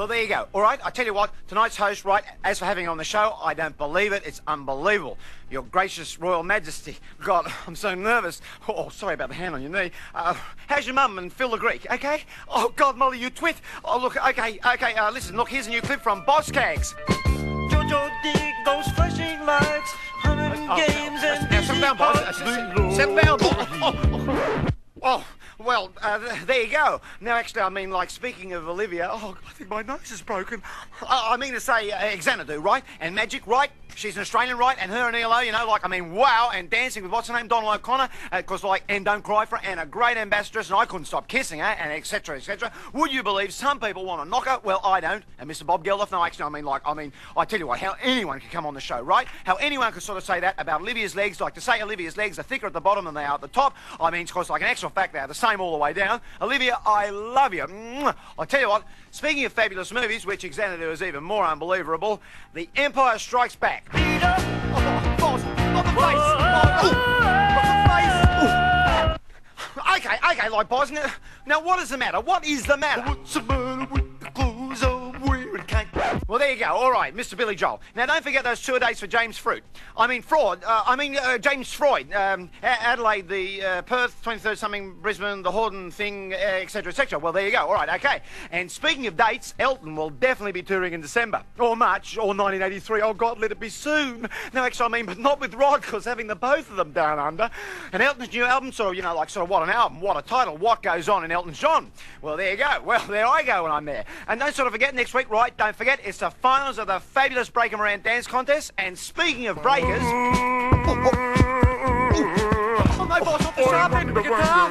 Well, there you go. All right, I tell you what, tonight's host, right, as for having on the show, I don't believe it. It's unbelievable. Your gracious Royal Majesty. God, I'm so nervous. Oh, sorry about the hand on your knee. How's your mum and Phil the Greek, okay? Oh, God, Molly, you twit. Oh, look, okay, listen, look, here's a new clip from Boss Cags. Jojo dig those flashing lights, 100 games and now, settle down, boss. Settle down. Oh, well, there you go. Now, actually, I mean, like, speaking of Olivia, oh, I think my nose is broken. I mean to say, Xanadu, right? And Magic, right? She's an Australian, right? And her and ELO, you know, like, I mean, wow. And dancing with, what's her name, Donald O'Connor. Because, like, and Don't Cry for her. And a great ambassadress, and I couldn't stop kissing her, and et cetera, et cetera. Would you believe some people want to knock her? Well, I don't. And Mr. Bob Geldof, no, actually, I tell you what, how anyone can come on the show, right? How anyone could sort of say that about Olivia's legs. Like, to say Olivia's legs are thicker at the bottom than they are at the top. I mean, it's because, like, an actual fact, they're the same all the way down. Olivia, I love you. I tell you what, speaking of fabulous movies, which Xanadu is even more unbelievable, The Empire Strikes Back. Oh, boss, not the face! Not the face! Okay, like, boss, now what is the matter? What is the matter? What's the matter with the clothes I'm wearing? Well, there you go. All right, Mr. Billy Joel. Now, don't forget those tour dates for James Fruit. James Freud. Adelaide, the Perth, 23rd something, Brisbane, the Horden thing, etc., etc. Well, there you go. All right, okay. And speaking of dates, Elton will definitely be touring in December. Or March, or 1983. Oh, God, let it be soon. No, actually, I mean, but not with Rod, because having the both of them down under. And Elton's new album, sort of, you know, like, sort of, what an album, what a title, what goes on in Elton John. Well, there you go. Well, there I go when I'm there. And don't sort of forget, next week, right, don't forget, it's the finals of the fabulous Break 'em Around Dance Contest. And speaking of breakers... Oh, no, boss, not the sharp end of the guitar.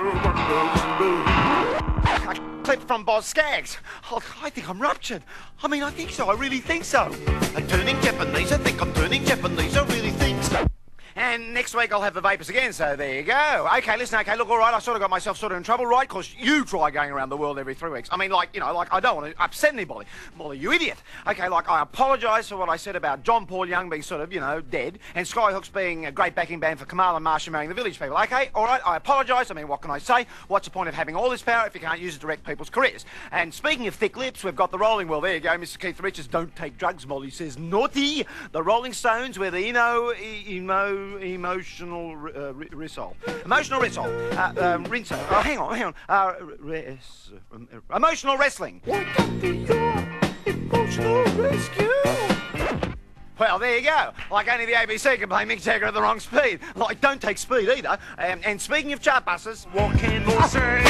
A clip from Boz Skaggs. Oh, I think I'm ruptured. I mean, I think so. I really think so. I'm turning Japanese. I think I'm turning Japanese. I really think so. And next week I'll have the vapors again, so there you go. Okay, listen, okay, look, all right, I sort of got myself sort of in trouble, right? Because you try going around the world every 3 weeks. I mean, like, you know, like, I don't want to upset anybody. Molly, you idiot. Okay, like, I apologise for what I said about John Paul Young being sort of, you know, dead, and Skyhooks being a great backing band for Kamal and Marcia marrying the village people. Okay, all right, I apologise. I mean, what can I say? What's the point of having all this power if you can't use it to direct people's careers? And speaking of thick lips, we've got the Rolling... Well, there you go, Mr. Keith Richards, don't take drugs, Molly says. Naughty! The Rolling Stones with the emotional Rissol. Emotional Rissol. Rinso. Oh, hang on. Emotional Wrestling. Welcome to your emotional rescue. Well, there you go. Like only the ABC can play Mick Jagger at the wrong speed. Like, don't take speed either. And speaking of chart busters, what can we say?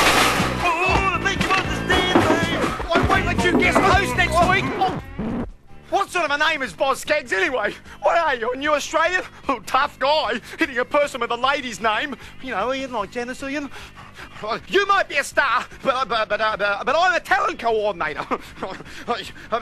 Oh, I think you understand, babe. I won't let you guest host next week. Oh. What sort of a name is Boz Skaggs anyway? What are you, a new Australian? Oh, tough guy, hitting a person with a lady's name. You know, Ian, like Janice Ian. You might be a star, but I'm a talent coordinator. I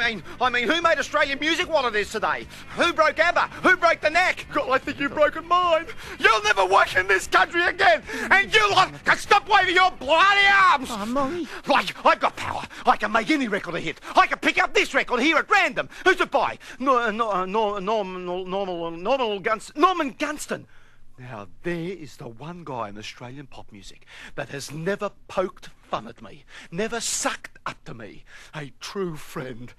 mean, who made Australian music what it is today? Who broke ABBA? Who broke the neck? God, I think you've broken mine. You'll never work in this country again, and you lot can stop waving your bloody arms. Oh, Molly. Like, I've got power. I can make any record a hit. I can pick up this record here at random. Who's it by? Norman Gunston. Now, there is the one guy in Australian pop music that has never poked fun at me, never sucked up to me. A true friend,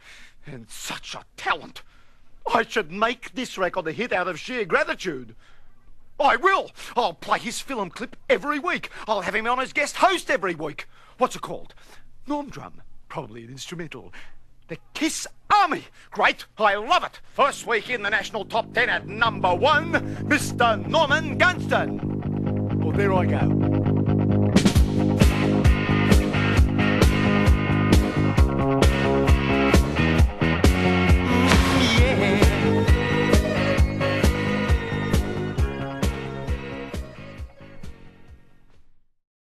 and such a talent. I should make this record a hit out of sheer gratitude. I will. I'll play his film clip every week. I'll have him on as guest host every week. What's it called? Normdrum. Probably an instrumental. The Kiss Army. Great, I love it. First week in the national top 10 at #1, Mr. Norman Gunston. Well, there I go.